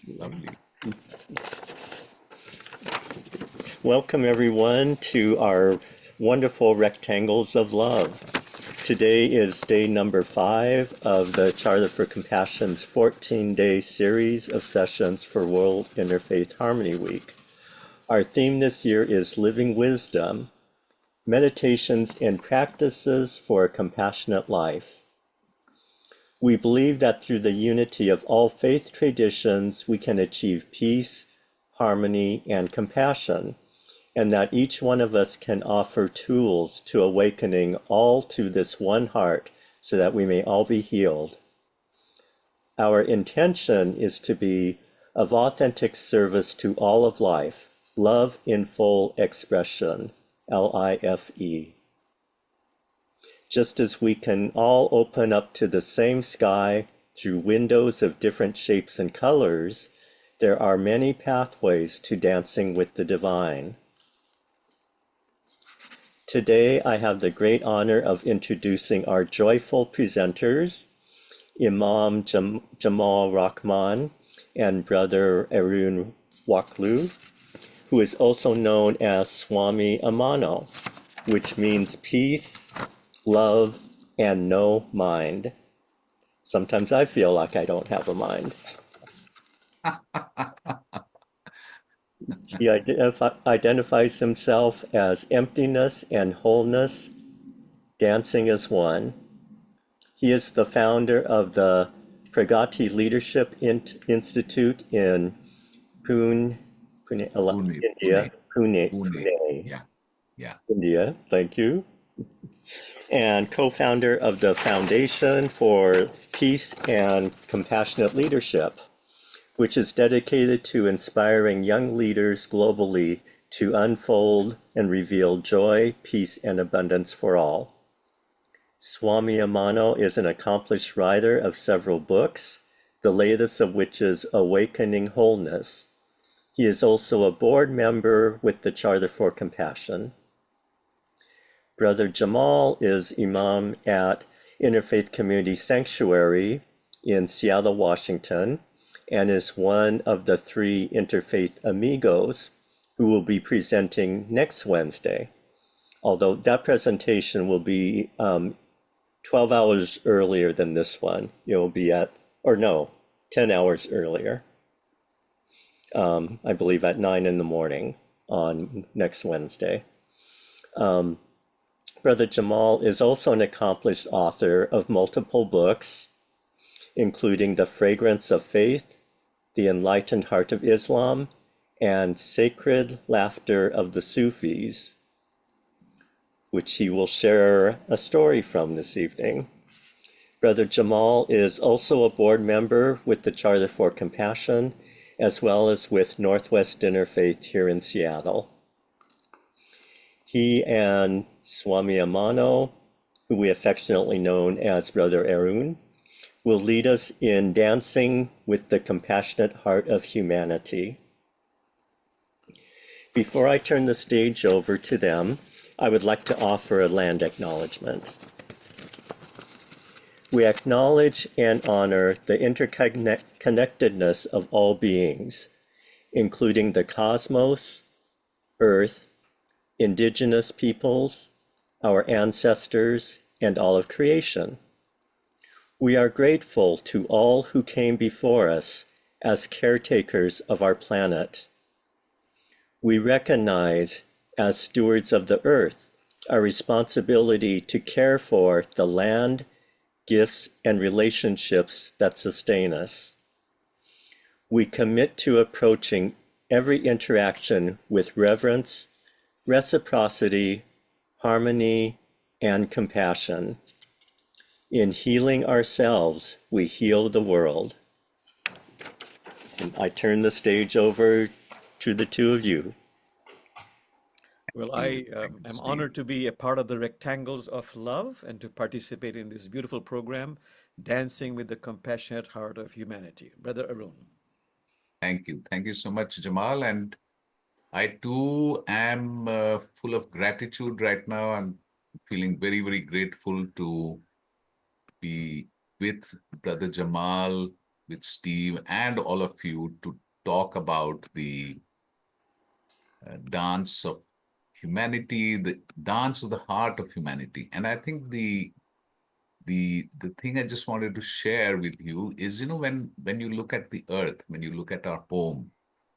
Lovely. Welcome, everyone, to our wonderful Rectangles of Love. Today is day number 5 of the Charter for Compassion's 14-day series of sessions for World Interfaith Harmony Week. Our theme this year is Living Wisdom, Meditations and Practices for a Compassionate Life. We believe that through the unity of all faith traditions, we can achieve peace, harmony, and compassion, and that each one of us can offer tools to awakening all to this one heart so that we may all be healed. Our intention is to be of authentic service to all of life, love in full expression, LIFE. Just as we can all open up to the same sky through windows of different shapes and colors, there are many pathways to dancing with the divine. Today, I have the great honor of introducing our joyful presenters, Imam Jamal Rahman and Brother Arun Wakhlu, who is also known as Swami Amano, which means peace, love, and no mind. Sometimes I feel like I don't have a mind. He identifies himself as emptiness and wholeness, dancing as one. He is the founder of the Pragati Leadership Institute in Pune, India. Pune, Yeah. India. Thank you. And co-founder of the Foundation for Peace and Compassionate Leadership, which is dedicated to inspiring young leaders globally to unfold and reveal joy, peace, and abundance for all. Swami Amano is an accomplished writer of several books, the latest of which is Awakening Wholeness. He is also a board member with the Charter for Compassion. Brother Jamal is Imam at Interfaith Community Sanctuary in Seattle, Washington, and is one of the 3 Interfaith Amigos who will be presenting next Wednesday. Although that presentation will be 12 hours earlier than this one. It will be 10 hours earlier. I believe at 9 in the morning on next Wednesday. Brother Jamal is also an accomplished author of multiple books, including The Fragrance of Faith, The Enlightened Heart of Islam, and Sacred Laughter of the Sufis, which he will share a story from this evening. Brother Jamal is also a board member with the Charter for Compassion, as well as with Northwest Interfaith here in Seattle. He and Swami Amano, who we affectionately know as Brother Arun, will lead us in dancing with the compassionate heart of humanity. Before I turn the stage over to them, I would like to offer a land acknowledgement. We acknowledge and honor the interconnectedness of all beings, including the cosmos, Earth, indigenous peoples, our ancestors, and all of creation. We are grateful to all who came before us as caretakers of our planet. We recognize, as stewards of the earth, our responsibility to care for the land, gifts, and relationships that sustain us. We commit to approaching every interaction with reverence, reciprocity, harmony, and compassion. In healing ourselves, we heal the world. And I turn the stage over to the 2 of you. Well, I am honored to be a part of the Rectangles of Love and to participate in this beautiful program, Dancing with the Compassionate Heart of Humanity. Brother Arun. Thank you. Thank you so much, Jamal. And I too am full of gratitude right now. I'm feeling very, very grateful to be with Brother Jamal with Steve and all of you to talk about the dance of humanity, the dance of the heart of humanity. And I think the thing I just wanted to share with you is, when you look at the earth, when you look at our home,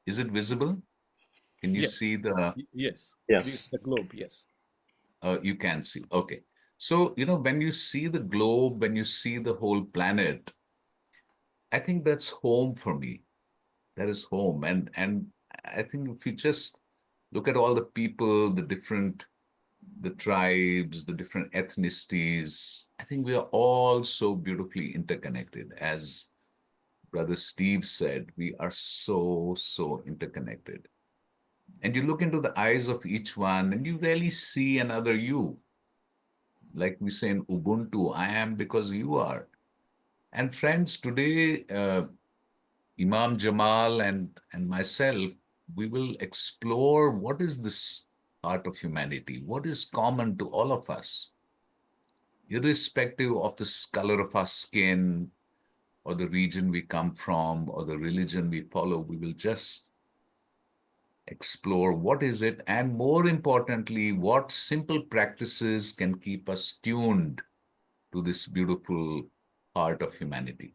is it visible? Can you Yes. see the Yes. Yes. The globe. Yes. you can see. Okay. So, when you see the globe, when you see the whole planet, I think that's home for me. That is home. And I think if you just look at all the people, the tribes, the different ethnicities, I think we are all so beautifully interconnected. As Brother Steve said, we are so, so interconnected. And you look into the eyes of each one and you really see another you. Like we say in Ubuntu, I am because you are. And friends, today, Imam Jamal and myself, we will explore what is this heart of humanity, what is common to all of us, irrespective of the color of our skin or the region we come from or the religion we follow. We will just explore what is it, and more importantly, what simple practices can keep us tuned to this beautiful heart of humanity.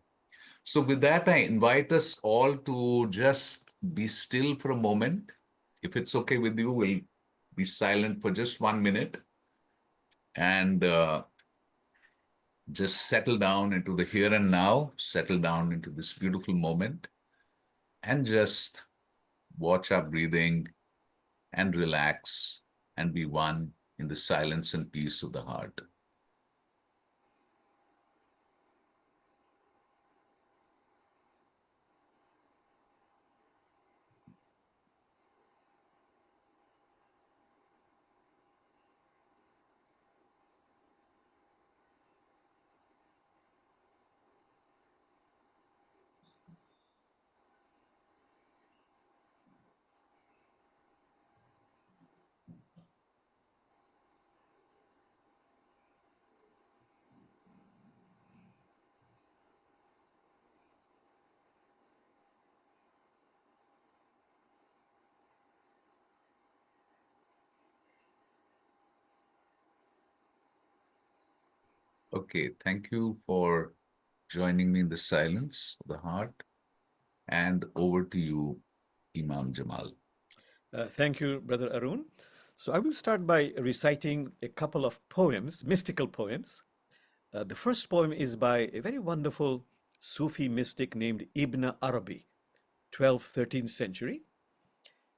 So, with that, I invite us all to just be still for a moment. If it's okay with you, we'll be silent for just 1 minute and just settle down into the here and now, settle down into this beautiful moment, and just watch our breathing and relax and be one in the silence and peace of the heart. Okay, thank you for joining me in the silence of the heart. And over to you, Imam Jamal. Thank you, Brother Arun. So I will start by reciting a couple of poems, mystical poems. The first poem is by a very wonderful Sufi mystic named Ibn Arabi, 12th, 13th century.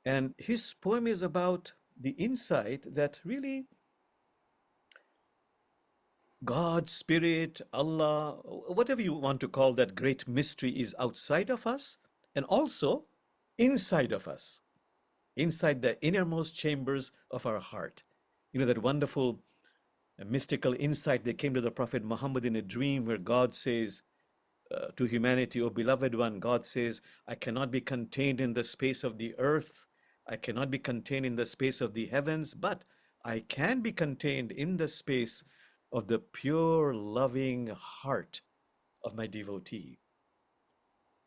And his poem is about the insight that really God, Spirit, Allah, whatever you want to call that great mystery, is outside of us and also inside of us, inside the innermost chambers of our heart. You know, that wonderful mystical insight that came to the Prophet Muhammad in a dream where God says to humanity, "O beloved one," God says, "I cannot be contained in the space of the earth. I cannot be contained in the space of the heavens, but I can be contained in the space of the pure, loving heart of my devotee."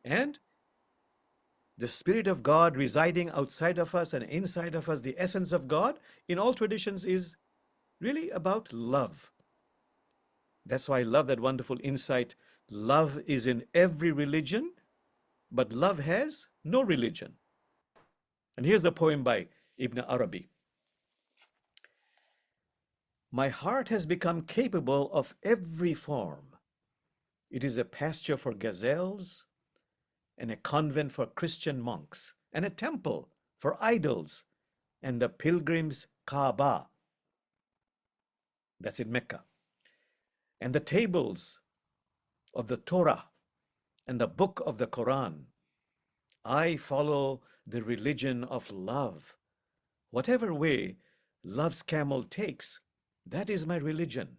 And the Spirit of God residing outside of us and inside of us, the essence of God, in all traditions, is really about love. That's why I love that wonderful insight. Love is in every religion, but love has no religion. And here's a poem by Ibn Arabi. My heart has become capable of every form. It is a pasture for gazelles, and a convent for Christian monks, and a temple for idols, and the pilgrim's Kaaba, that's in Mecca, and the tables of the Torah, and the book of the Quran. I follow the religion of love. Whatever way love's camel takes, that is my religion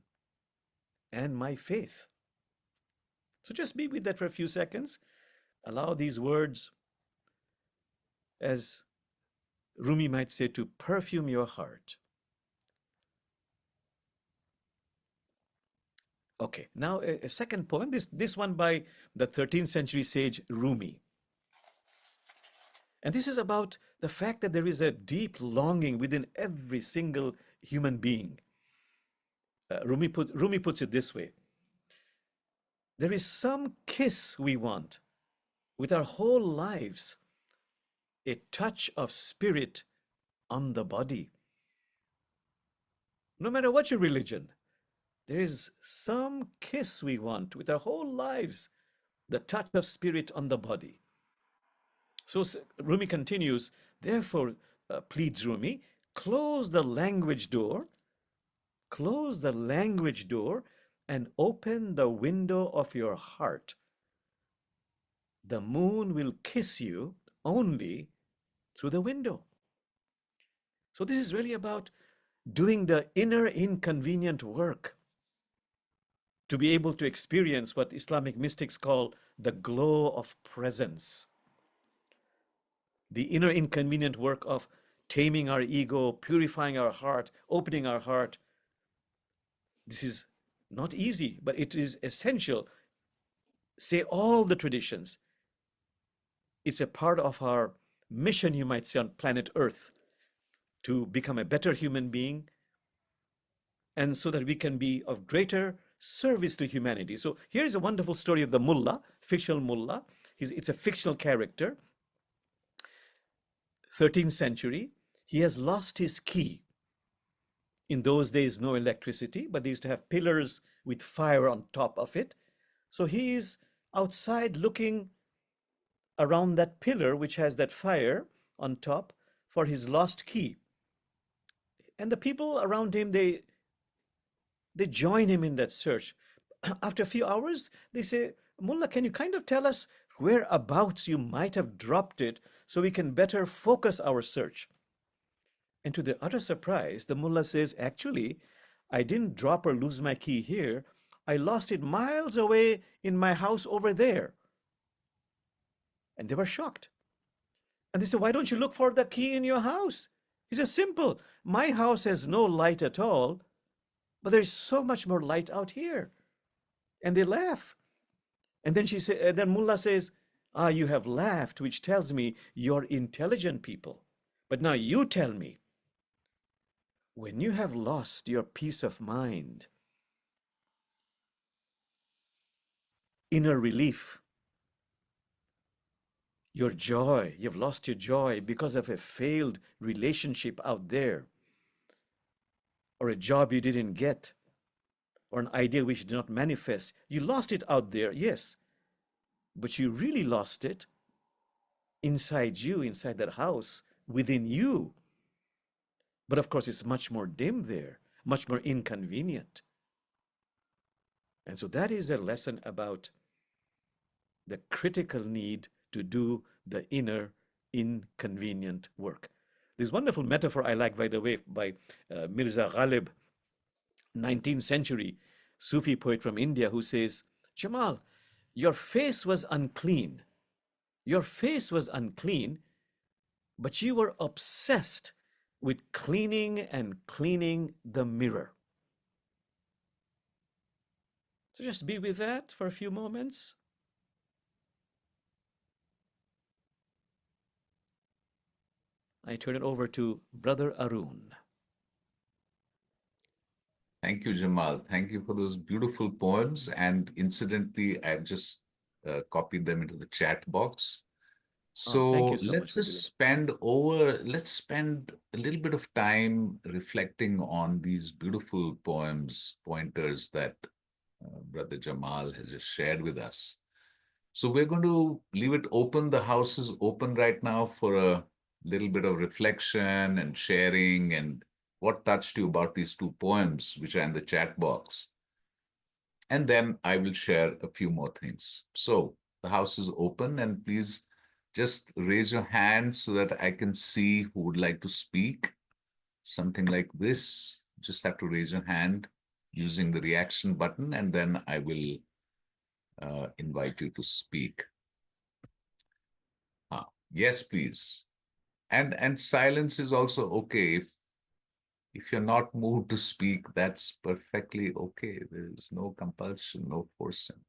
and my faith. So just be with that for a few seconds. Allow these words, as Rumi might say, to perfume your heart. Okay, now a second poem, this one by the 13th century sage Rumi. And this is about the fact that there is a deep longing within every single human being. Rumi puts it this way: there is some kiss we want with our whole lives, a touch of spirit on the body. No matter what your religion, there is some kiss we want with our whole lives, the touch of spirit on the body. So Rumi continues, therefore, pleads Rumi, close the language door, close the language door, and open the window of your heart. The moon will kiss you only through the window. So this is really about doing the inner inconvenient work to be able to experience what Islamic mystics call the glow of presence. The inner inconvenient work of taming our ego, purifying our heart, opening our heart. This is not easy, but it is essential. Say all the traditions. It's a part of our mission, you might say, on planet Earth, to become a better human being, and so that we can be of greater service to humanity. So here is a wonderful story of the mullah, fictional mullah. It's a fictional character, 13th century. He has lost his key. In those days, no electricity, but they used to have pillars with fire on top of it. So he is outside looking around that pillar, which has that fire on top, for his lost key. And the people around him, they join him in that search. After a few hours, they say, Mullah, can you kind of tell us whereabouts you might have dropped it so we can better focus our search? And to their utter surprise, the mullah says, actually, I didn't drop or lose my key here. I lost it miles away in my house over there. And they were shocked. And they said, why don't you look for the key in your house? He says, simple. My house has no light at all, but there's so much more light out here. And they laugh. And then mullah says, you have laughed, which tells me you're intelligent people. But now you tell me, when you have lost your peace of mind, inner relief, your joy, you've lost your joy because of a failed relationship out there, or a job you didn't get, or an idea which did not manifest. You lost it out there, yes, but you really lost it inside you, inside that house, within you. But of course, it's much more dim there, much more inconvenient. And so that is a lesson about the critical need to do the inner inconvenient work. This wonderful metaphor I like, by the way, by Mirza Ghalib, 19th century Sufi poet from India, who says, Jamal, your face was unclean. Your face was unclean, but you were obsessed with cleaning and cleaning the mirror. So just be with that for a few moments. I turn it over to Brother Arun. Thank you, Jamal. Thank you for those beautiful poems. And incidentally, I've just copied them into the chat box. Thank So you so much for doing let's spend a little bit of time reflecting on these beautiful poems, pointers that Brother Jamal has just shared with us. So we're going to leave it open. The house is open right now for a little bit of reflection and sharing and what touched you about these two poems, which are in the chat box. And then I will share a few more things. So the house is open, and please just raise your hand so that I can see who would like to speak. Something like this. Just have to raise your hand using the reaction button, and then I will invite you to speak. Yes, please. And silence is also okay. If you're not moved to speak, that's perfectly okay. There is no compulsion, no forcing.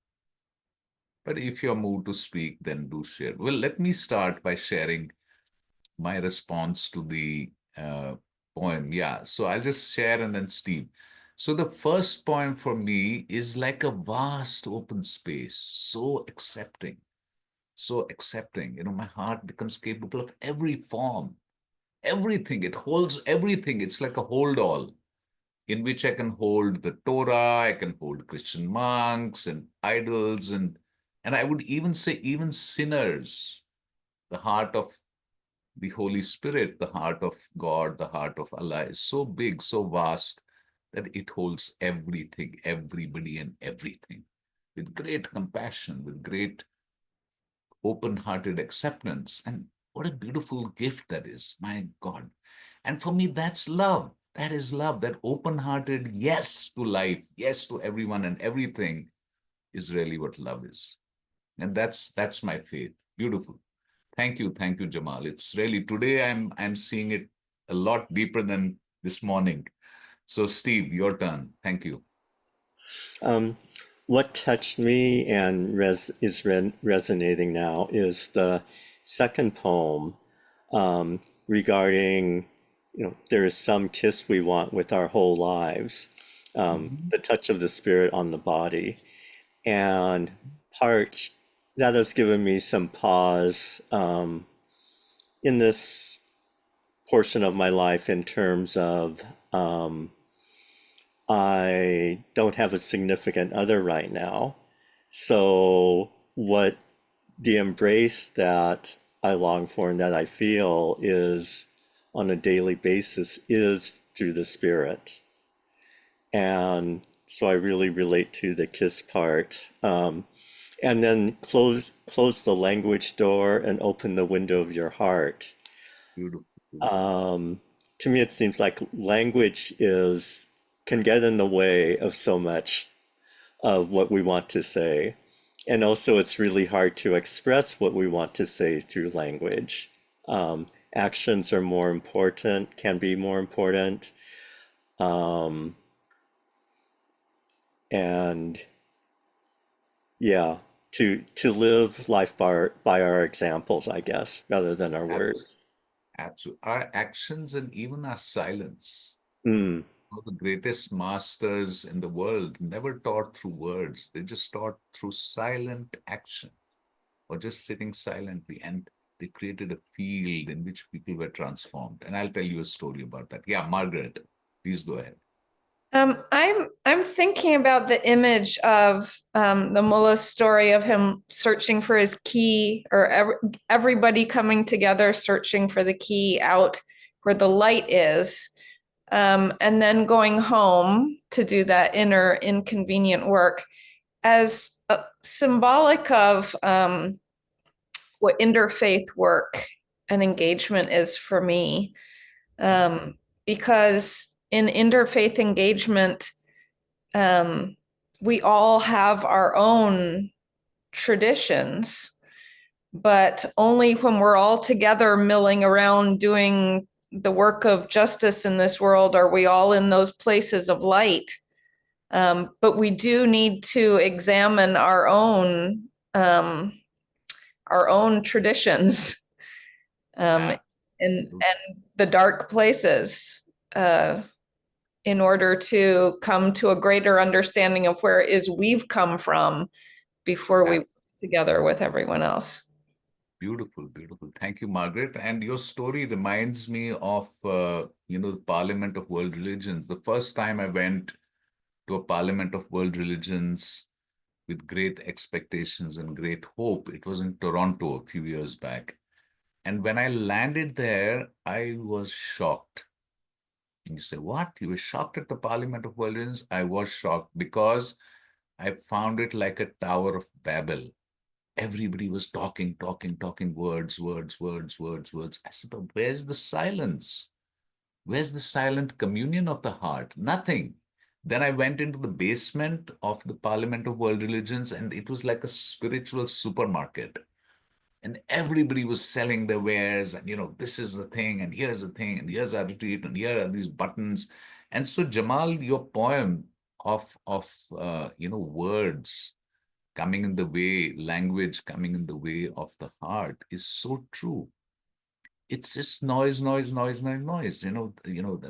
But if you're moved to speak, then do share. Well, let me start by sharing my response to the poem. Yeah, so I'll just share and then Steve. So the first poem for me is like a vast open space, so accepting, so accepting. My heart becomes capable of every form, everything. It holds everything. It's like a hold all in which I can hold the Torah, I can hold Christian monks and idols, and I would even say even sinners. The heart of the Holy Spirit, the heart of God, the heart of Allah is so big, so vast that it holds everything, everybody, and everything with great compassion, with great open hearted acceptance. And what a beautiful gift that is, my God. And for me, that's love. That is love, that open hearted yes to life, yes to everyone and everything is really what love is. And that's my faith. Beautiful. Thank you, Jamal. It's really today I'm seeing it a lot deeper than this morning. So, Steve, your turn. Thank you. Um, what touched me and resonating now is the second poem regarding, there is some kiss we want with our whole lives, Mhm. the touch of the spirit on the body. And part that has given me some pause in this portion of my life in terms of I don't have a significant other right now. So, what the embrace that I long for and that I feel is on a daily basis is through the spirit. And so I really relate to the kiss part. And then close the language door and open the window of your heart. Beautiful. Um, to me, it seems like language is can get in the way of so much of what we want to say. And also, it's really hard to express what we want to say through language. Actions are more important, can be more important. Um, and yeah, to live life by our examples, I guess, rather than our Absolutely. words. Absolutely. Our actions and even our silence. Mm, The greatest masters in the world never taught through words. They just taught through silent action or just sitting silently. And they created a field in which people were transformed. And I'll tell you a story about that. Yeah, Margaret, please go ahead. I'm thinking about the image of the mullah's story of him searching for his key, or everybody coming together searching for the key out where the light is, and then going home to do that inner inconvenient work as symbolic of what interfaith work and engagement is for me, because in interfaith engagement, we all have our own traditions, but only when we're all together milling around doing the work of justice in this world are we all in those places of light. But we do need to examine our own traditions, um, Yeah. and the dark places, uh, in order to come to a greater understanding of where it is we've come from before we Yeah. work together with everyone else. Beautiful, beautiful. Thank you, Margaret. And your story reminds me of, the Parliament of World Religions. The first time I went to a Parliament of World Religions with great expectations and great hope, it was in Toronto a few years back. And when I landed there, I was shocked. And you say, what? You were shocked at the Parliament of World Religions? I was shocked because I found it like a Tower of Babel. Everybody was talking, words. I said, but where's the silence? Where's the silent communion of the heart? Nothing. Then I went into the basement of the Parliament of World Religions, and it was like a spiritual supermarket. and everybody was selling their wares, and this is the thing, and here's the thing, and here's our retreat, and here are these buttons. And so, Jamal, your poem of words coming in the way, language coming in the way of the heart is so true. It's just noise, noise, noise, noise, noise.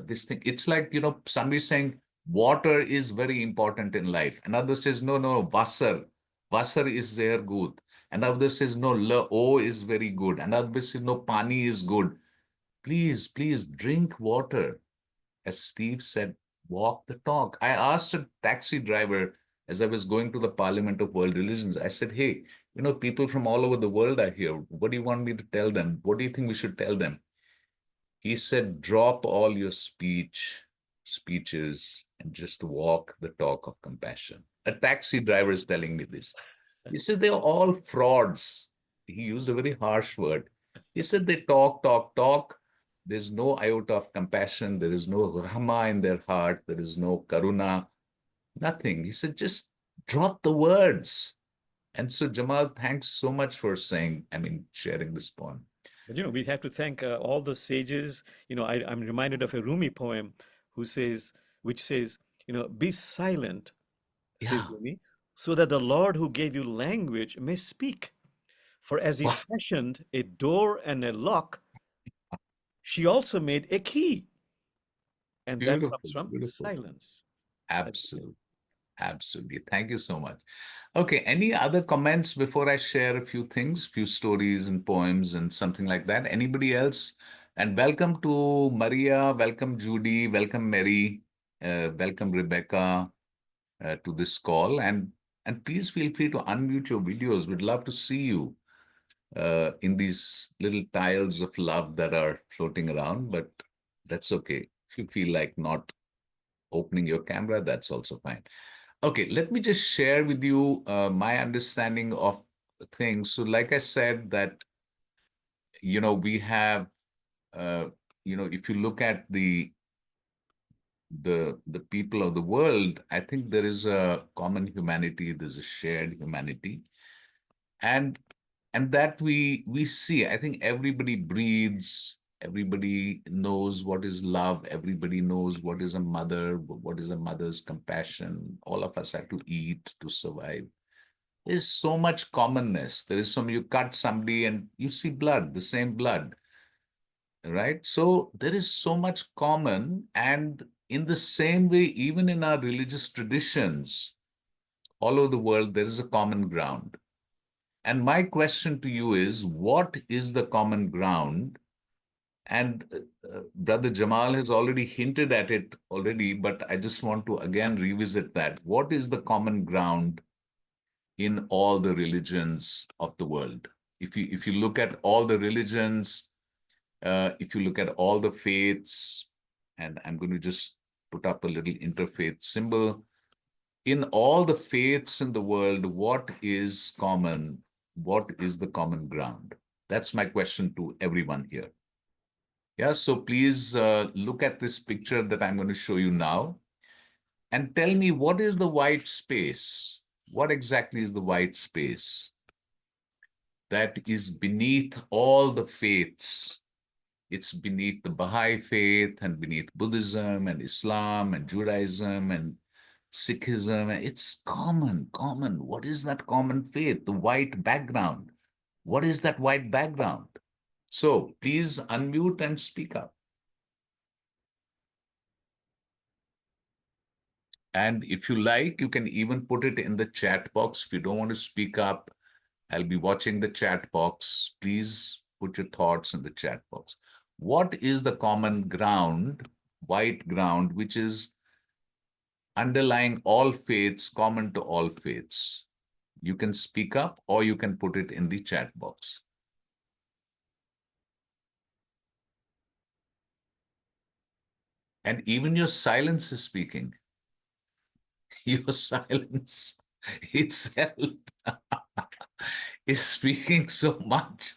This thing. It's like somebody saying water is very important in life. Another says no, no, Wasser is sehr gut. Another says no, o is very good. Another says no, pani is good. Please, please drink water. As Steve said, walk the talk. I asked a taxi driver as I was going to the Parliament of World Religions. I said, hey, people from all over the world are here. What do you want me to tell them? What do you think we should tell them? He said, drop all your speeches, and just walk the talk of compassion. A taxi driver is telling me this. He said, they're all frauds. He used a very harsh word. He said, they talk, talk, talk. There's no iota of compassion. There is no Rahma in their heart. There is no Karuna, nothing. He said, just drop the words. And so, Jamal, thanks so much for sharing this poem. But we have to thank all the sages. I'm reminded of a Rumi poem which says, be silent, says Yeah. Rumi, so that the Lord who gave you language may speak. For as he Wow. fashioned a door and a lock, she also made a key. And that comes Beautiful, from beautiful. silence. Absolutely. Absolutely. Thank you so much. Okay. Any other comments before I share a few things, few stories and poems and something like that? Anybody else? And welcome to Maria, welcome Judy, welcome Mary, welcome Rebecca to this call. And please feel free to unmute your videos. We'd love to see you in these little tiles of love that are floating around, but that's okay. If you feel like not opening your camera, that's also fine. Okay, let me just share with you my understanding of things. So, like I said, that we have, if you look at the people of the world, I think there is a common humanity. There's a shared humanity, and that we see. I think everybody breathes. Everybody knows what is love. Everybody knows what is a mother. What is a mother's compassion. All of us have to eat to survive. There's so much commonness. There is you cut somebody and you see blood, the same blood, right? So there is so much common. And in the same way, even in our religious traditions, all over the world, there is a common ground. And my question to you is, what is the common ground? And Brother Jamal has already hinted at it already, but I just want to again revisit that. What is the common ground in all the religions of the world? If you look at all the religions, if you look at all the faiths, and I'm going to just put up a little interfaith symbol. In all the faiths in the world, what is common? What is the common ground? That's my question to everyone here. Yeah, so please look at this picture that I'm going to show you now and tell me, what is the white space? What exactly is the white space that is beneath all the faiths? It's beneath the Baha'i faith and beneath Buddhism and Islam and Judaism and Sikhism. It's common, common. What is that common faith? The white background. What is that white background? So please unmute and speak up. And if you like, you can even put it in the chat box. If you don't want to speak up, I'll be watching the chat box. Please put your thoughts in the chat box. What is the common ground, white ground, which is underlying all faiths, common to all faiths? You can speak up or you can put it in the chat box. And even your silence is speaking. Your silence itself is speaking so much.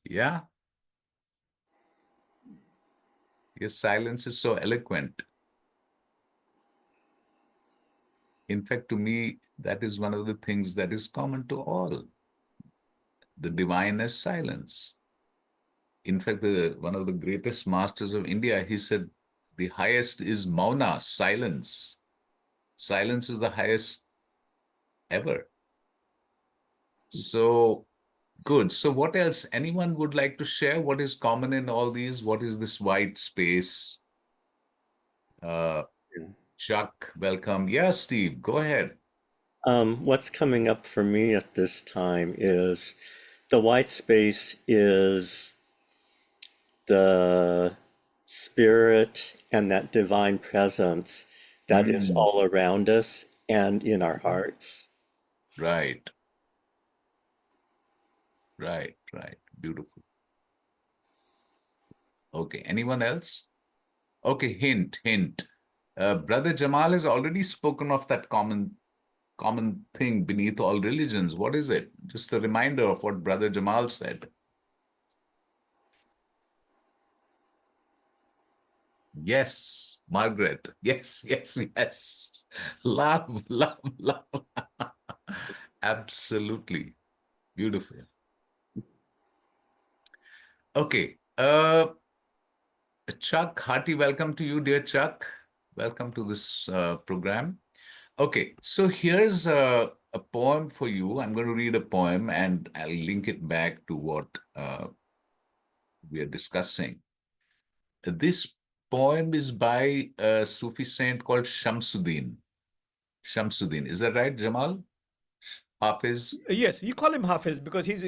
Yeah, your silence is so eloquent. In fact, to me, that is one of the things that is common to all. The divine is silence. In fact, one of the greatest masters of India, he said, the highest is mauna, silence. Silence is the highest ever. So good. So what else? Anyone would like to share what is common in all these? What is this white space? Chuck, welcome. Yeah, Steve, go ahead. What's coming up for me at this time is the white space is the spirit and that divine presence that is all around us and in our hearts. Right, right. Beautiful. Okay, anyone else? Okay, hint. Brother Jamal has already spoken of that common thing beneath all religions. What is it? Just a reminder of what Brother Jamal said. Yes, Margaret. Yes. Love. Absolutely. Beautiful. Okay. Chuck, hearty welcome to you, dear Chuck. Welcome to this program. Okay, so here's a poem for you. I'm going to read a poem and I'll link it back to what we are discussing. This poem is by a Sufi saint called Shamsuddin. Shamsuddin, is that right, Jamal? Hafiz? Yes, you call him Hafiz because his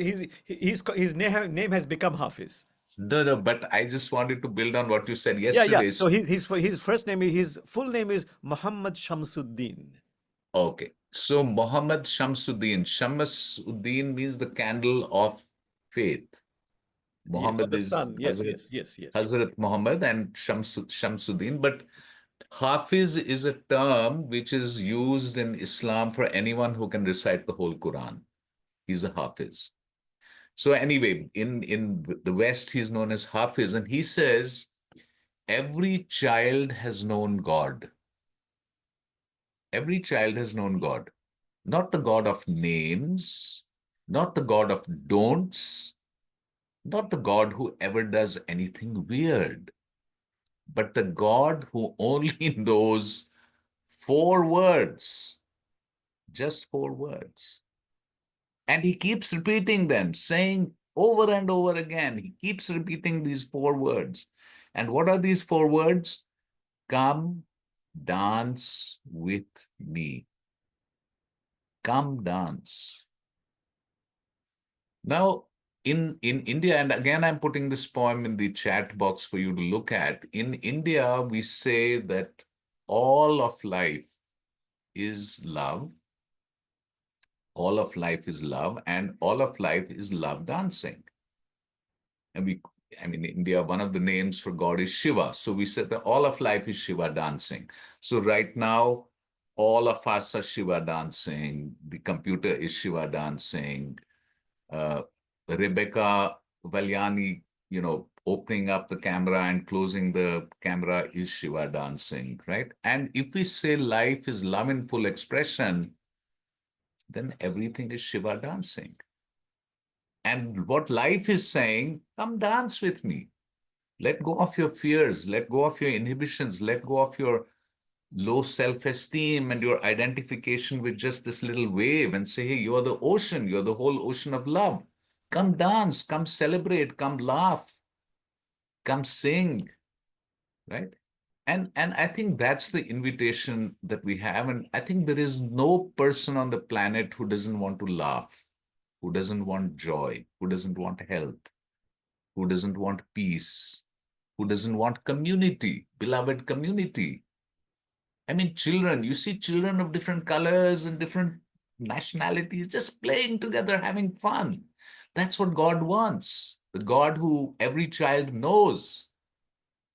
name has become Hafiz. No, but I just wanted to build on what you said Yeah. yesterday. So his first name, his full name is Muhammad Shamsuddin. Okay, so Muhammad Shamsuddin. Shamsuddin means the candle of faith. Yes, or Muhammad the is sun. Yes. Hazrat Muhammad and Shamsuddin, but Hafiz is a term which is used in Islam for anyone who can recite the whole Quran. He's a Hafiz. So anyway, in the West, he's known as Hafiz, and he says, every child has known God. Every child has known God. Not the God of names, not the God of don'ts, not the God who ever does anything weird, but the God who only knows 4 words, just 4 words. And he keeps repeating them, saying over and over again, he keeps repeating these 4 words. And what are these 4 words? Come dance with me. Come dance. Now, in India, and again, I'm putting this poem in the chat box for you to look at. In India, we say that all of life is love. All of life is love, and all of life is love dancing. And in India, one of the names for God is Shiva. So we said that all of life is Shiva dancing. So right now, all of us are Shiva dancing. The computer is Shiva dancing. Uh, Rebecca Valiani, opening up the camera and closing the camera is Shiva dancing, right? And if we say life is love in full expression, then everything is Shiva dancing. And what life is saying, come dance with me. Let go of your fears, let go of your inhibitions, let go of your low self-esteem and your identification with just this little wave and say, hey, you're the ocean, you're the whole ocean of love. Come dance, come celebrate, come laugh, come sing, right? And I think that's the invitation that we have. And I think there is no person on the planet who doesn't want to laugh, who doesn't want joy, who doesn't want health, who doesn't want peace, who doesn't want community, beloved community. I mean, children, you see children of different colors and different nationalities just playing together, having fun. That's what God wants. The God who every child knows,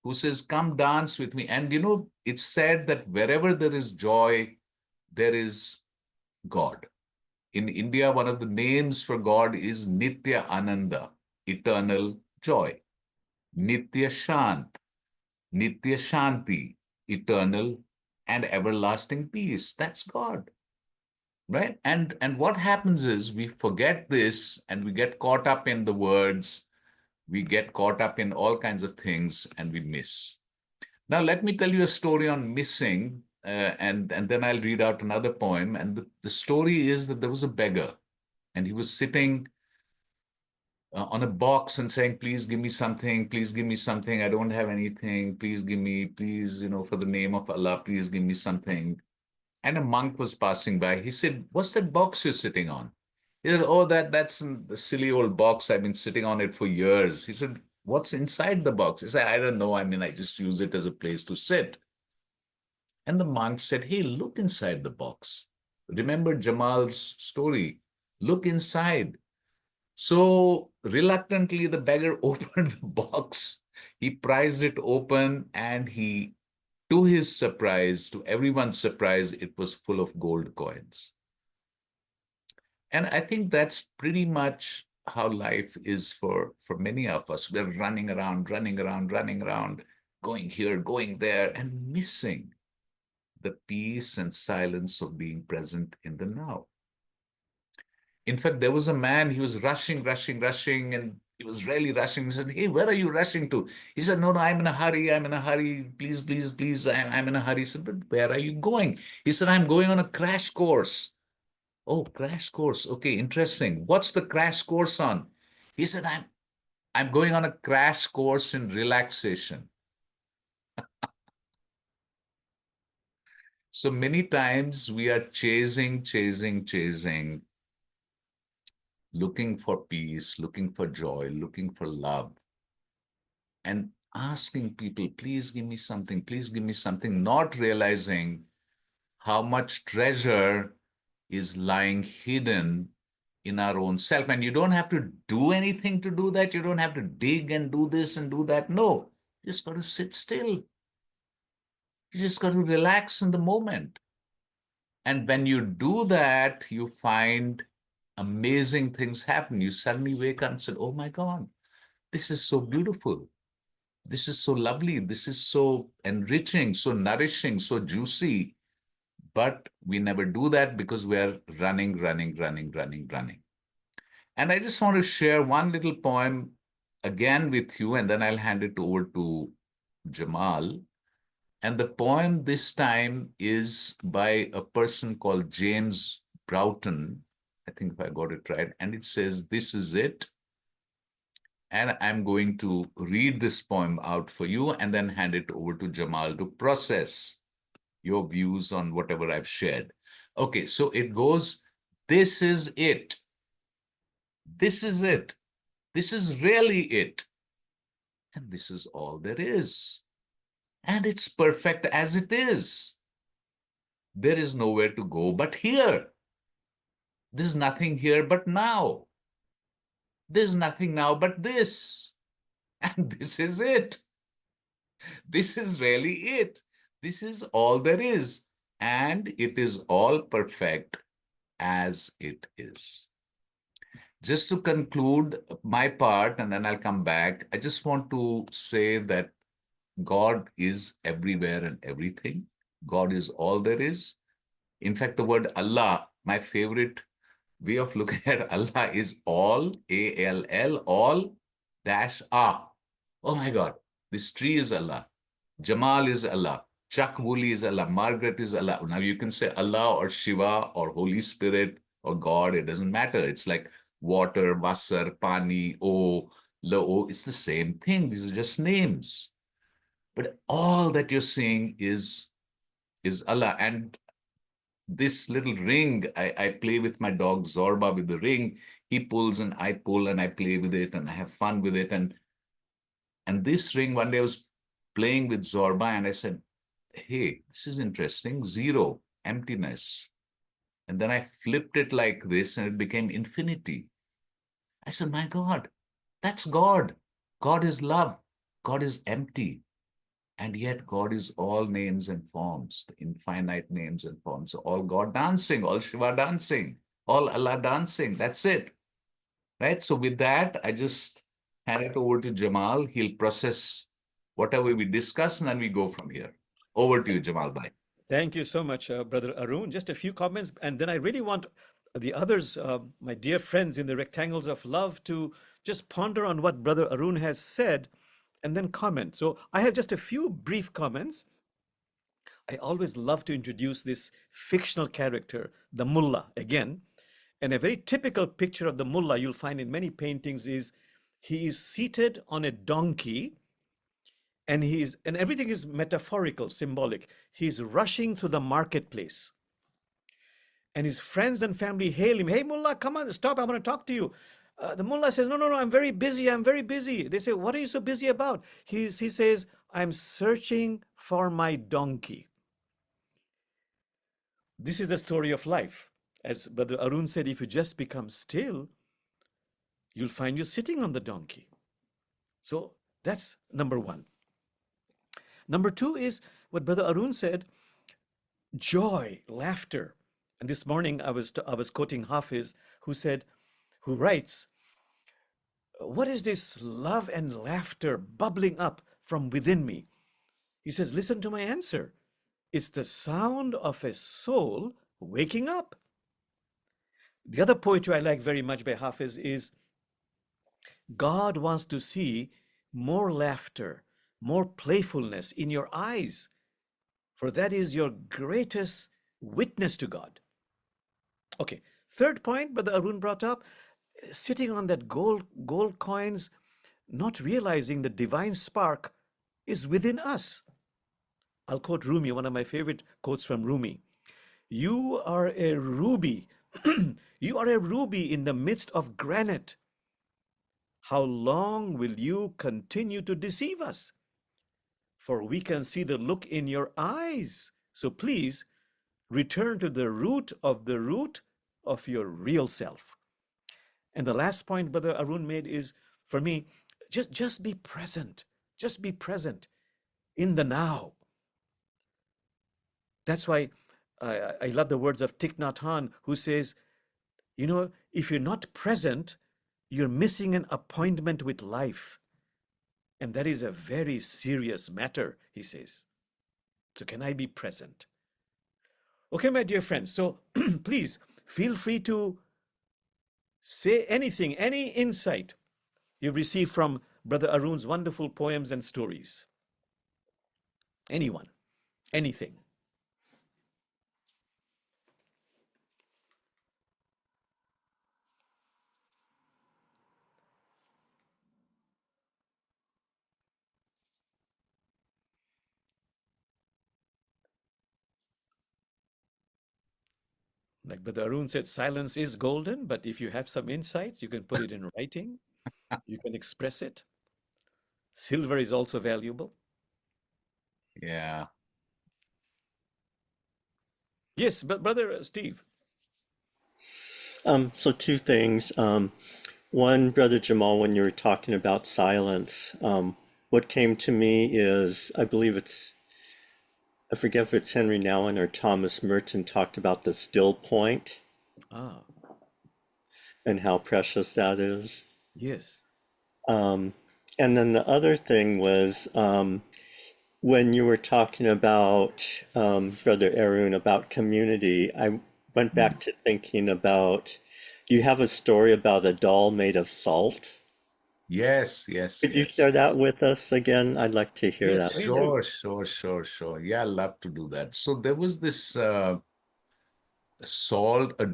who says, come dance with me. And it's said that wherever there is joy, there is God. In India, one of the names for God is Nitya Ananda, eternal joy. Nitya Shant, Nitya Shanti, eternal and everlasting peace. That's God. right? And what happens is we forget this and we get caught up in the words, we get caught up in all kinds of things and we miss. Now, let me tell you a story on missing, and then I'll read out another poem. And the story is that there was a beggar, and he was sitting on a box and saying, "Please give me something. Please give me something. I don't have anything. Please give me, please, for the name of Allah, please give me something." And a monk was passing by. He said, "What's that box you're sitting on?" He said, "Oh, that's a silly old box. I've been sitting on it for years." He said, "What's inside the box?" He said, "I don't know. I mean, I just use it as a place to sit." And the monk said, "Hey, look inside the box. Remember Jamal's story. Look inside." So reluctantly, the beggar opened the box. He prized it open, and to his surprise, to everyone's surprise, it was full of gold coins. And I think that's pretty much how life is for many of us. We're running around, running around, running around, going here, going there, and missing the peace and silence of being present in the now. In fact, there was a man, he was rushing, rushing, rushing, and he was really rushing. He said, "Hey, where are you rushing to?" He said, "No, no, I'm in a hurry. I'm in a hurry. Please, please, please, I'm in a hurry." He said, "But where are you going?" He said, "I'm going on a crash course." "Oh, crash course. Okay, interesting. What's the crash course on?" He said, I'm going on a crash course in relaxation." So many times we are chasing, chasing, chasing, looking for peace, looking for joy, looking for love, and asking people, "Please give me something, please give me something," not realizing how much treasure is lying hidden in our own self. And you don't have to do anything to do that. You don't have to dig and do this and do that. No, you just got to sit still. You just got to relax in the moment. And when you do that, you find amazing things happen. You suddenly wake up and say, "Oh my God, this is so beautiful. This is so lovely. This is so enriching, so nourishing, so juicy." But we never do that because we're running, running, running, running, running. And I just want to share one little poem again with you, and then I'll hand it over to Jamal. And the poem this time is by a person called James Broughton. I think if I got it right. And it says, "This is it." And I'm going to read this poem out for you and then hand it over to Jamal to process your views on whatever I've shared. Okay, so it goes, "This is it. This is it. This is really it. And this is all there is. And it's perfect as it is. There is nowhere to go but here. There's nothing here but now. There's nothing now but this. And this is it. This is really it. This is all there is. And it is all perfect as it is." Just to conclude my part, and then I'll come back, I just want to say that God is everywhere and everything. God is all there is. In fact, the word Allah, my favorite way of looking at Allah is all, A-L-L, all dash ah. Oh my God, this tree is Allah. Jamal is Allah. Chuck Woolley is Allah. Margaret is Allah. Now you can say Allah or Shiva or Holy Spirit or God. It doesn't matter. It's like water, Wasser, Pani, O, Lo. It's the same thing. These are just names. But all that you're seeing is Allah. And this little ring, I play with my dog Zorba with the ring. He pulls and I pull and I play with it and I have fun with it. And this ring, one day I was playing with Zorba and I said, "Hey, this is interesting. Zero, emptiness." And then I flipped it like this and it became infinity. I said, "My God, that's God. God is love. God is empty. And yet God is all names and forms, the infinite names and forms. So all God dancing, all Shiva dancing, all Allah dancing. That's it. Right? So with that, I just hand it over to Jamal. He'll process whatever we discuss and then we go from here. Over to you, Jamal. Bye. Thank you so much, Brother Arun. Just a few comments, and then I really want the others, my dear friends in the rectangles of love, to just ponder on what Brother Arun has said and then comment. So I have just a few brief comments. I always love to introduce this fictional character, the mullah, again. And a very typical picture of the mullah you'll find in many paintings is he is seated on a donkey, and everything is metaphorical, symbolic. He's rushing through the marketplace, and his friends and family hail him. Hey, mullah, come on, stop, I want to talk to you. The mullah says, no, no, no, I'm very busy, I'm very busy. They say, what are you so busy about? He says, I'm searching for my donkey. This is the story of life. As Brother Arun said, if you just become still, you'll find you sitting on the donkey. So that's number one. Number two is what Brother Arun said, joy, laughter. And this morning I was quoting Hafiz, who writes, what is this love and laughter bubbling up from within me? He says, listen to my answer. It's the sound of a soul waking up. The other poetry I like very much by Hafiz is, God wants to see more laughter, more playfulness in your eyes, for that is your greatest witness to God. Okay, third point, Brother Arun brought up, sitting on that gold coins, not realizing the divine spark is within us. I'll quote Rumi, one of my favorite quotes from Rumi. You are a ruby. You are a ruby in the midst of granite. How long will you continue to deceive us? For we can see the look in your eyes. So please return to the root of your real self. And the last point Brother Arun made is, for me, just be present. Just be present in the now. That's why I love the words of Thich Nhat Hanh, who says, if you're not present, you're missing an appointment with life. And that is a very serious matter, he says. So can I be present? Okay, my dear friends. So please feel free to say anything, any insight you've received from Brother Arun's wonderful poems and stories. Anyone, anything. Like Brother Arun said, silence is golden, but if you have some insights, you can put it in writing. You can express it. Silver is also valuable. Yeah. Yes, but Brother Steve. So two things. One, Brother Jamal, when you were talking about silence, what came to me is, I forget if it's Henry Nouwen or Thomas Merton talked about the still point Ah, and how precious that is. yes. And then the other thing was, when you were talking about, Brother Arun, about community, I went back to thinking about, you have a story about a doll made of salt. Yes, yes, Could you yes, share that yes. with us again? I'd like to hear Yes, that. please do. Sure. Yeah, I love to do that. So there was this a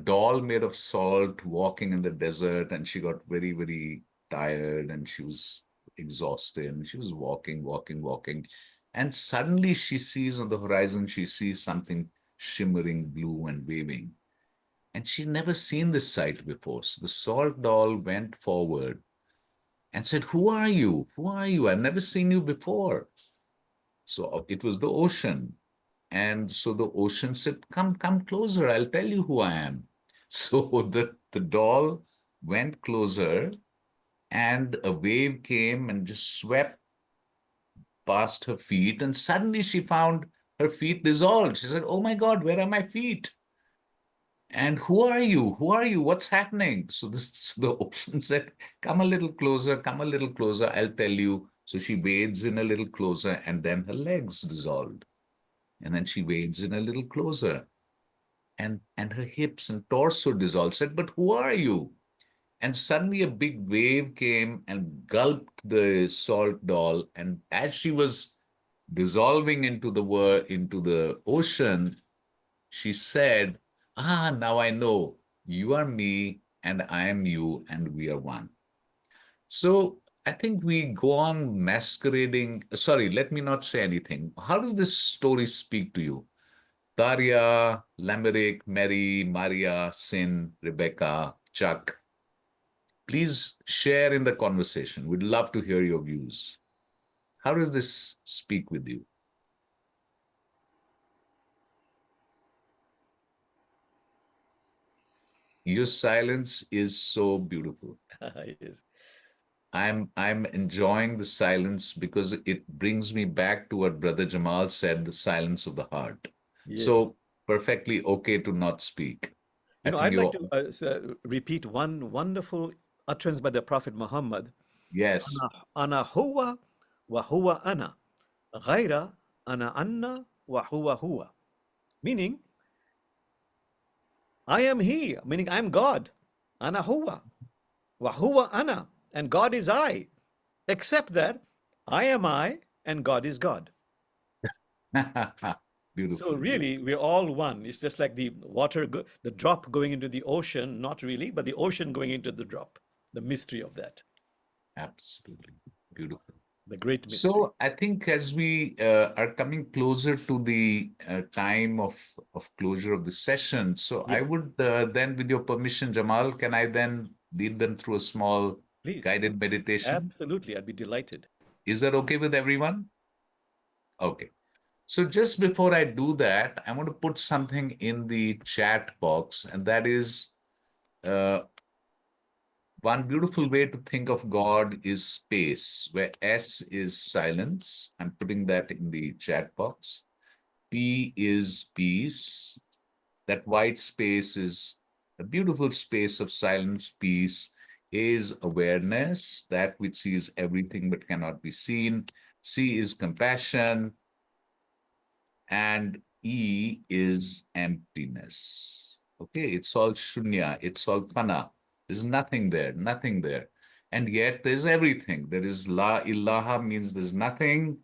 doll made of salt walking in the desert, and she got very, very tired and she was exhausted and she was walking. And suddenly she sees on the horizon, she sees something shimmering blue and waving. And she'd never seen this sight before. So the salt doll went forward and said, who are you? Who are you? I've never seen you before. So it was the ocean. And so the ocean said, come closer. I'll tell you who I am. So the doll went closer and a wave came and just swept past her feet. And suddenly she found her feet dissolved. She said, oh my God, where are my feet? And who are you? Who are you? What's happening? So the ocean said, come a little closer, come a little closer, I'll tell you. So she wades in a little closer and then her legs dissolved. And then she wades in a little closer, and her hips and torso dissolved. Said, "But who are you?" And suddenly a big wave came and gulped the salt doll. And as she was dissolving into the ocean, she said, "Ah, now I know. You are me, and I am you, and we are one." So I think we go on masquerading. Sorry, let me not say anything. How does this story speak to you? Daria, Lamerick, Mary, Maria, Sin, Rebecca, Chuck. Please share in the conversation. We'd love to hear your views. How does this speak with you? Your silence is so beautiful. Yes. I'm enjoying the silence because it brings me back to what Brother Jamal said, the silence of the heart. Yes. So perfectly okay to not speak. I think I'd like you're to repeat one wonderful utterance by the Prophet Muhammad. yes. Ana huwa wa huwa ana. Ghaira ana anna wa huwa huwa. Meaning, I am he, meaning I am God. Ana huwa wa huwa ana. And God is I. Except that I am I and God is God. So Beautiful, really, beautiful. we're all one. It's just like the the drop going into the ocean, not really, but the ocean going into the drop. The mystery of that, Absolutely beautiful. the great mystery. So I think as we are coming closer to the time of closure of the session, so I Yes, would then, with your permission, Jamal, can I then lead them through a small please. guided meditation? Absolutely, I'd be delighted. Is that okay with everyone? Okay. So just before I do that, I want to put something in the chat box, and that is uh, one beautiful way to think of God is space, where S is silence. I'm putting that in the chat box. P is peace. That white space is a beautiful space of silence, peace. A is awareness, that which sees everything but cannot be seen. C is compassion. And E is emptiness. Okay, it's all shunya, it's all fana. There's nothing there, nothing there. And yet there's everything. There is la ilaha means there's nothing.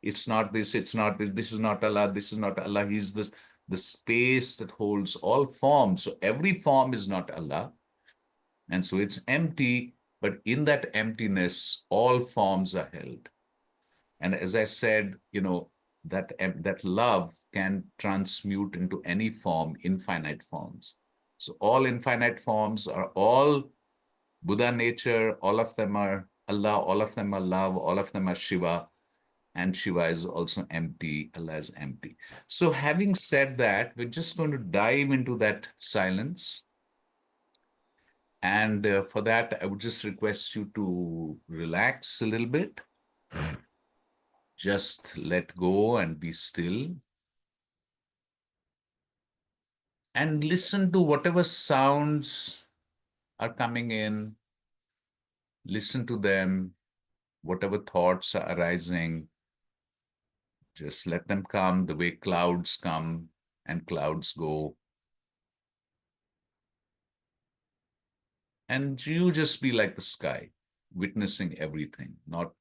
It's not this, it's not this, this is not Allah, this is not Allah. He's this the space that holds all forms. So every form is not Allah. And so it's empty, but in that emptiness, all forms are held. And as I said, that love can transmute into any form, infinite forms. So all infinite forms are all Buddha nature, all of them are Allah, all of them are love, all of them are Shiva, and Shiva is also empty, Allah is empty. So having said that, we're just going to dive into that silence. And for that, I would just request you to relax a little bit. Just let go and be still. And listen to whatever sounds are coming in. Listen to them, whatever thoughts are arising. Just let them come the way clouds come and clouds go. And you just be like the sky, witnessing everything, not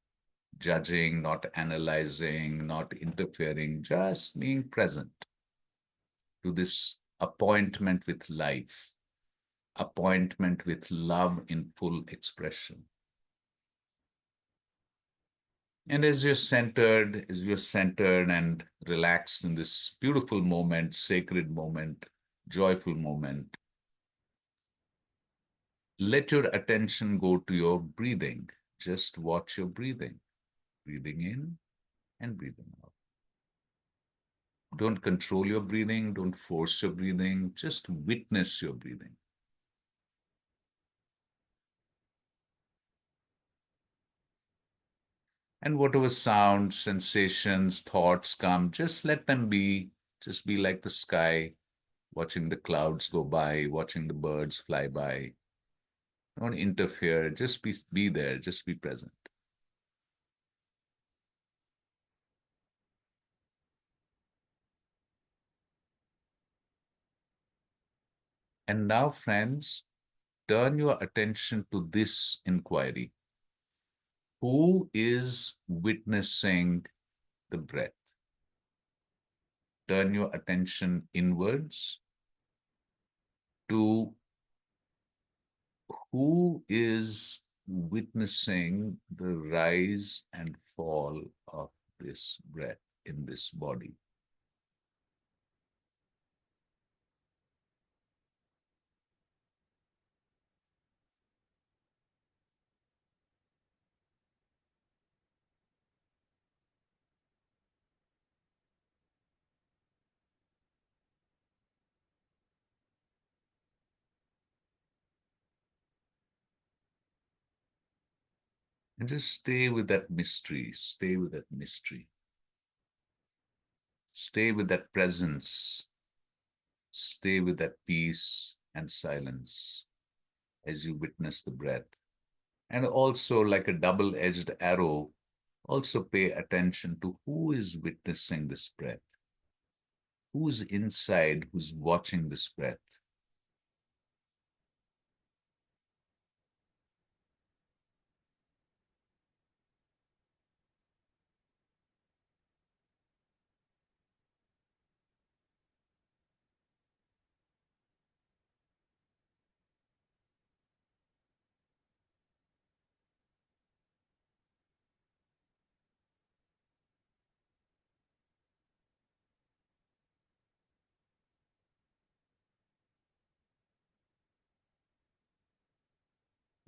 judging, not analyzing, not interfering, just being present to this appointment with life, appointment with love in full expression. And as you're centered and relaxed in this beautiful moment, sacred moment, joyful moment, let your attention go to your breathing. Just watch your breathing, breathing in and breathing out. Don't control your breathing, don't force your breathing, just witness your breathing. And whatever sounds, sensations, thoughts come, just let them be. Just be like the sky, watching the clouds go by, watching the birds fly by. Don't interfere, just be there, just be present. And now, friends, turn your attention to this inquiry. Who is witnessing the breath? Turn your attention inwards to who is witnessing the rise and fall of this breath in this body. And just stay with that mystery, stay with that mystery. Stay with that presence, stay with that peace and silence as you witness the breath. And also, like a double-edged arrow, also pay attention to who is witnessing this breath, who's inside, who's watching this breath.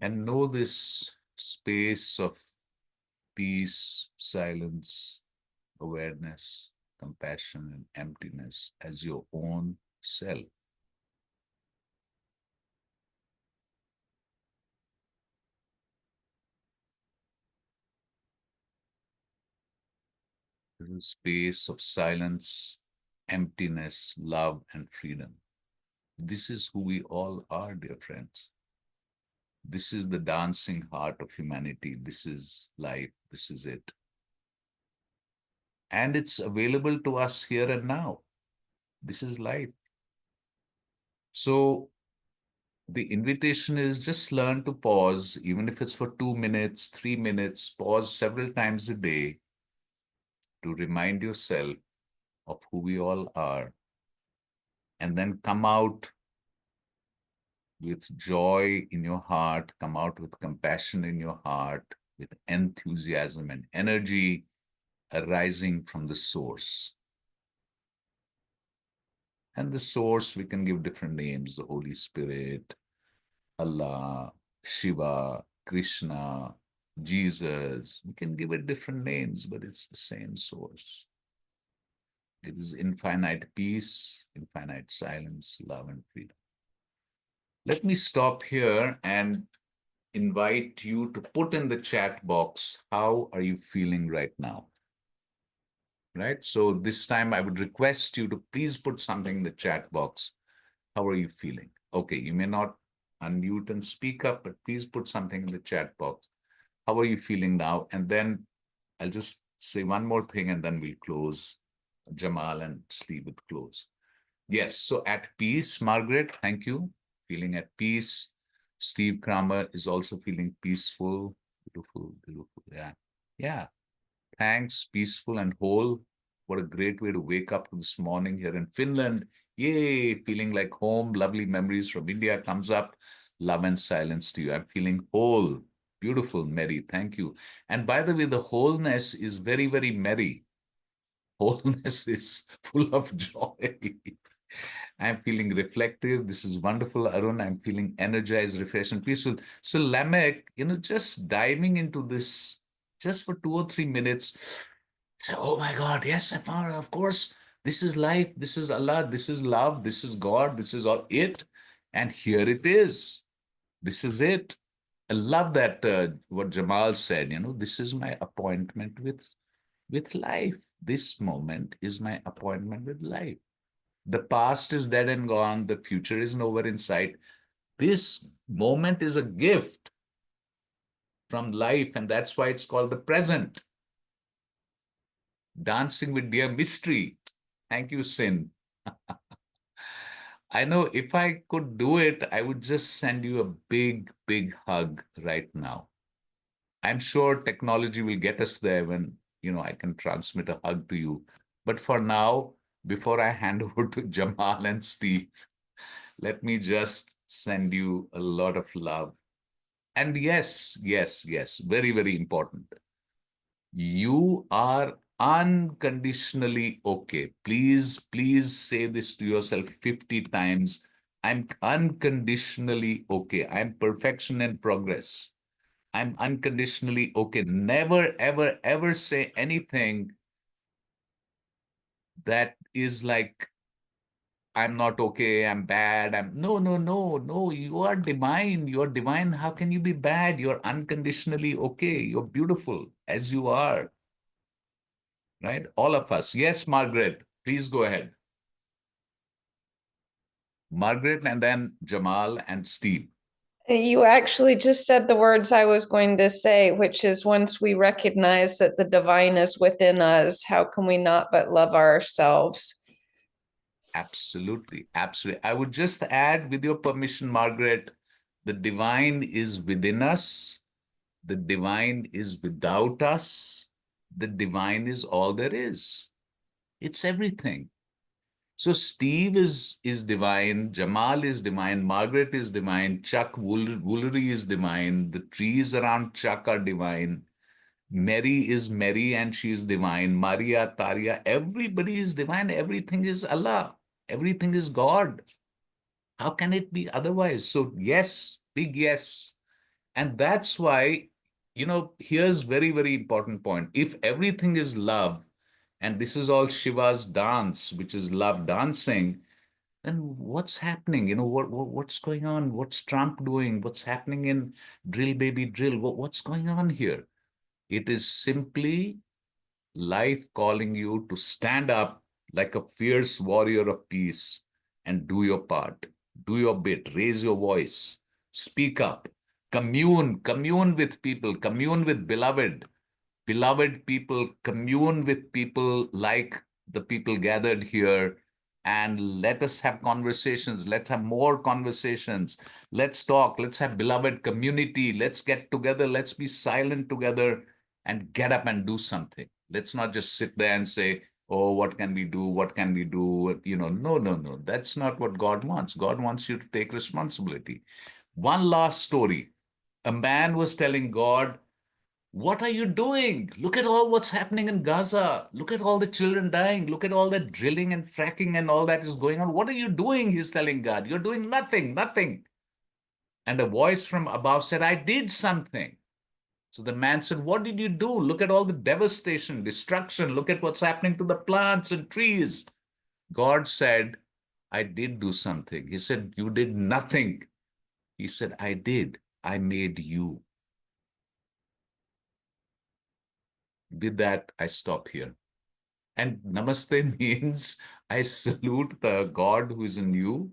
And know this space of peace, silence, awareness, compassion, and emptiness as your own self. This is a space of silence, emptiness, love, and freedom. This is who we all are, dear friends. This is the dancing heart of humanity. This is life. This is it. And it's available to us here and now. This is life. So the invitation is just learn to pause, even if it's for 2 minutes, 3 minutes, pause several times a day to remind yourself of who we all are. And then come out with joy in your heart, come out with compassion in your heart, with enthusiasm and energy arising from the source. And the source, we can give different names, the Holy Spirit, Allah, Shiva, Krishna, Jesus. We can give it different names, but it's the same source. It is infinite peace, infinite silence, love, and freedom. Let me stop here and invite you to put in the chat box, how are you feeling right now? Right? So this time I would request you to please put something in the chat box. How are you feeling? Okay, you may not unmute and speak up, but please put something in the chat box. How are you feeling now? And then I'll just say one more thing and then we'll close, Jamal, and Steve would close. Yes, so at peace, Margaret, thank you. Feeling at peace. Steve Kramer is also feeling peaceful. Beautiful, beautiful. Yeah. Yeah. Thanks, peaceful and whole. What a great way to wake up this morning here in Finland. Yay, feeling like home. Lovely memories from India comes up. Love and silence to you. I'm feeling whole. Beautiful, Mary. Thank you. And by the way, the wholeness is very, very merry. Wholeness is full of joy. I'm feeling reflective. This is wonderful, Arun. I'm feeling energized, refreshed, and peaceful. So, Lamech, just diving into this just for 2 or 3 minutes. So, oh my God, yes, of course, this is life. This is Allah. This is love. This is God. This is all it. And here it is. This is it. I love that what Jamal said, this is my appointment with life. This moment is my appointment with life. The past is dead and gone. The future is nowhere in sight. This moment is a gift from life, and that's why it's called the present. Dancing with dear mystery. Thank you, Sin. I know if I could do it, I would just send you a big, big hug right now. I'm sure technology will get us there when, I can transmit a hug to you. But for now, before I hand over to Jamal and Steve, let me just send you a lot of love. And yes, yes, yes, very, very important. You are unconditionally okay. Please, please say this to yourself 50 times. I'm unconditionally okay. I'm perfection and progress. I'm unconditionally okay. Never, ever, ever say anything that is like, I'm not okay, I'm bad. No, no, no, no. You are divine. You're divine. How can you be bad? You're unconditionally okay. You're beautiful as you are, right? All of us. Yes, Margaret, please go ahead. Margaret and then Jamal and Steve. You actually just said the words I was going to say, which is once we recognize that the divine is within us, how can we not but love ourselves? Absolutely. Absolutely. I would just add, with your permission, Margaret, the divine is within us. The divine is without us. The divine is all there is. It's everything. So Steve is divine, Jamal is divine, Margaret is divine, Chuck Woolery is divine, the trees around Chuck are divine, Mary is Mary and she is divine, Maria, Taria, everybody is divine, everything is Allah, everything is God. How can it be otherwise? So yes, big yes. And that's why, here's very, very important point. If everything is love, and this is all Shiva's dance, which is love dancing, then what's happening? What's going on? What's Trump doing? What's happening in drill baby drill? What's going on here? It is simply life calling you to stand up like a fierce warrior of peace and do your part, do your bit, raise your voice, speak up, commune with people, commune with beloved people, commune with people like the people gathered here, and let us have conversations. Let's have more conversations. Let's talk. Let's have beloved community. Let's get together. Let's be silent together and get up and do something. Let's not just sit there and say, oh, what can we do? What can we do? No, no, no. That's not what God wants. God wants you to take responsibility. One last story. A man was telling God, what are you doing? Look at all what's happening in Gaza. Look at all the children dying. Look at all that drilling and fracking and all that is going on. What are you doing? He's telling God. You're doing nothing, nothing. And a voice from above said, I did something. So the man said, what did you do? Look at all the devastation, destruction. Look at what's happening to the plants and trees. God said, I did do something. He said, you did nothing. He said, I did. I made you. With that, I stop here. And namaste means I salute the God who is in you,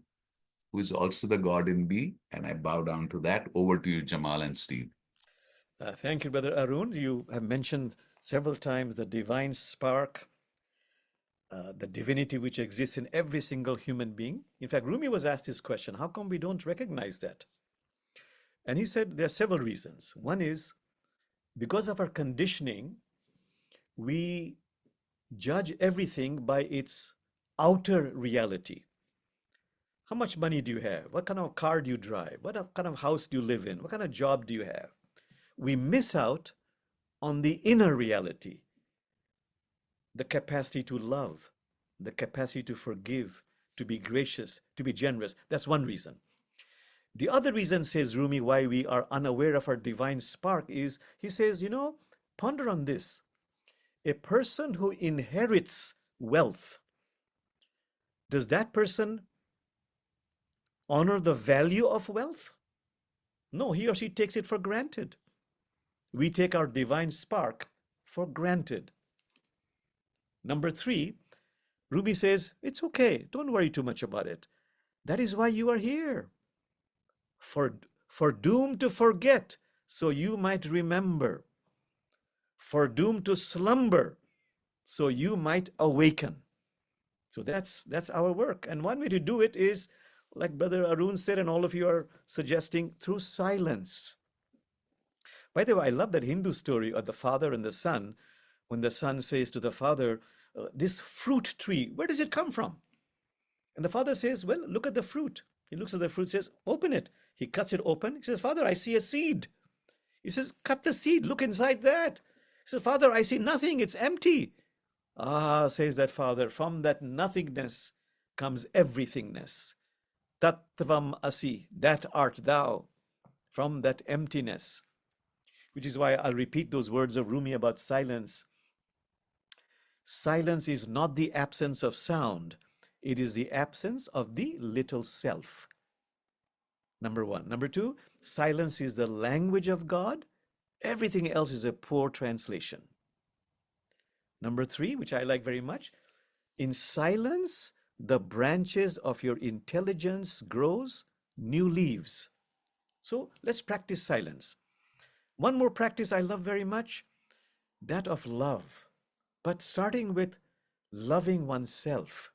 who is also the God in me, and I bow down to that. Over to you, Jamal and Steve. Thank you, Brother Arun. You have mentioned several times the divine spark, the divinity which exists in every single human being. In fact, Rumi was asked this question, how come we don't recognize that? And he said there are several reasons. One is because of our conditioning, we judge everything by its outer reality. How much money do you have? What kind of car do you drive? What kind of house do you live in? What kind of job do you have? We miss out on the inner reality, the capacity to love, the capacity to forgive, to be gracious, to be generous. That's one reason. The other reason, says Rumi, why we are unaware of our divine spark is, he says, ponder on this. A person who inherits wealth, does that person honor the value of wealth? No, he or she takes it for granted. We take our divine spark for granted. Number three, Rumi says, it's okay. Don't worry too much about it. That is why you are here. For doomed to forget, so you might remember. For doomed to slumber, so you might awaken. So that's our work. And one way to do it is like Brother Arun said, and all of you are suggesting, through silence. By the way, I love that Hindu story of the father and the son, when the son says to the father, this fruit tree, where does it come from? And the father says, well, look at the fruit. He looks at the fruit, says, open it. He cuts it open. He says, Father, I see a seed. He says, cut the seed, look inside that. He says, Father, I see nothing, it's empty. Ah, says that father, from that nothingness comes everythingness. Tattvam asi, that art thou, from that emptiness. Which is why I'll repeat those words of Rumi about silence. Silence is not the absence of sound, it is the absence of the little self. Number one. Number two, silence is the language of God. Everything else is a poor translation. Number three, which I like very much, in silence, the branches of your intelligence grows new leaves. So let's practice silence. One more practice I love very much, that of love, but starting with loving oneself.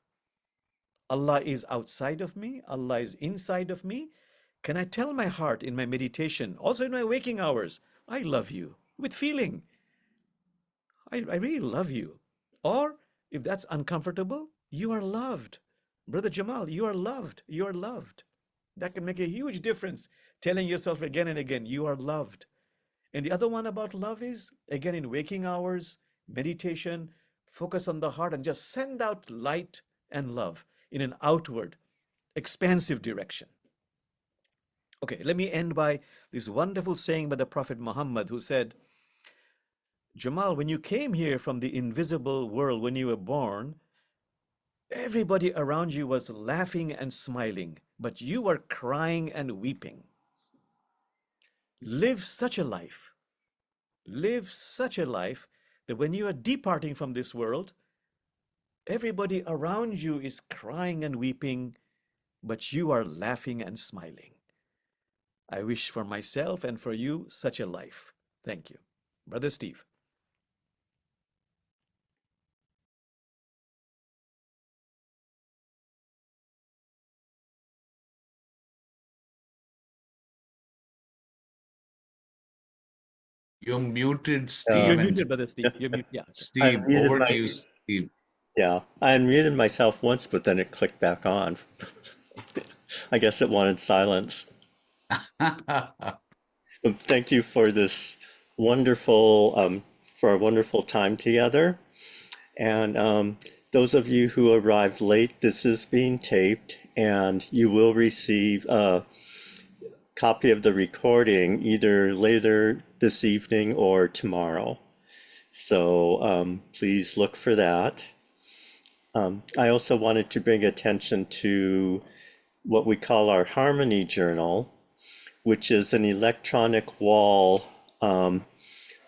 Allah is outside of me, Allah is inside of me. Can I tell my heart in my meditation, also in my waking hours, I love you, with feeling. I really love you. Or if that's uncomfortable, you are loved. Brother Jamal, you are loved. You are loved. That can make a huge difference. Telling yourself again and again, you are loved. And the other one about love is, again, in waking hours, meditation, focus on the heart and just send out light and love in an outward, expansive direction. Okay, let me end by this wonderful saying by the Prophet Muhammad, who said, Jamal, when you came here from the invisible world, when you were born, everybody around you was laughing and smiling, but you were crying and weeping. Live such a life. Live such a life that when you are departing from this world, everybody around you is crying and weeping, but you are laughing and smiling. I wish for myself and for you such a life. Thank you. Brother Steve. You're muted, Uh, You're Steve, and muted, Brother Steve. You're muted. Yeah, okay. I Steve, muted over to my you, Steve. yeah. I unmuted myself once, but then it clicked back on. I guess it wanted silence. Thank you for this wonderful for our wonderful time together. And those of you who arrived late, this is being taped, and you will receive a copy of the recording either later this evening or tomorrow. So please look for that. I also wanted to bring attention to what we call our Harmony Journal, which is an electronic wall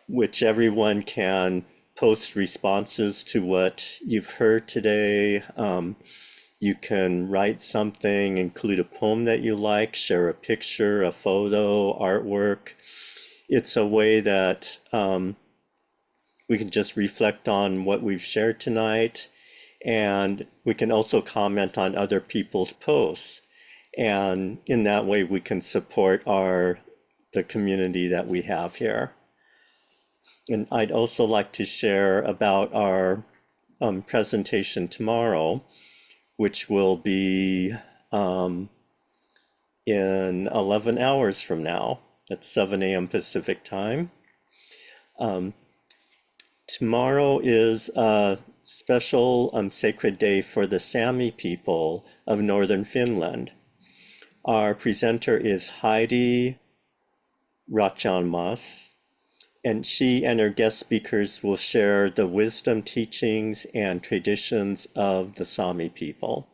which everyone can post responses to what you've heard today. You can write something, include a poem that you like, share a picture, a photo, artwork. It's a way that we can just reflect on what we've shared tonight, and we can also comment on other people's posts. And in that way, we can support the community that we have here. And I'd also like to share about our presentation tomorrow, which will be in 11 hours from now at 7 a.m. Pacific time. Tomorrow is a special sacred day for the Sami people of northern Finland. Our presenter is Heidi Rachanmas, and she and her guest speakers will share the wisdom, teachings, and traditions of the Sami people.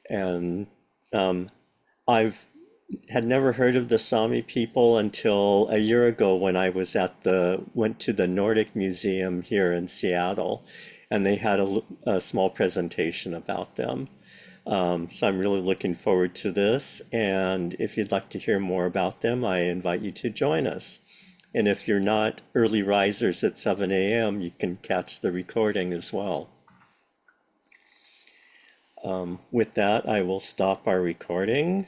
And I've had never heard of the Sami people until a year ago when I was went to the Nordic Museum here in Seattle, and they had a small presentation about them. So I'm really looking forward to this, and if you'd like to hear more about them, I invite you to join us. And if you're not early risers at 7 a.m., you can catch the recording as well. With that, I will stop our recording.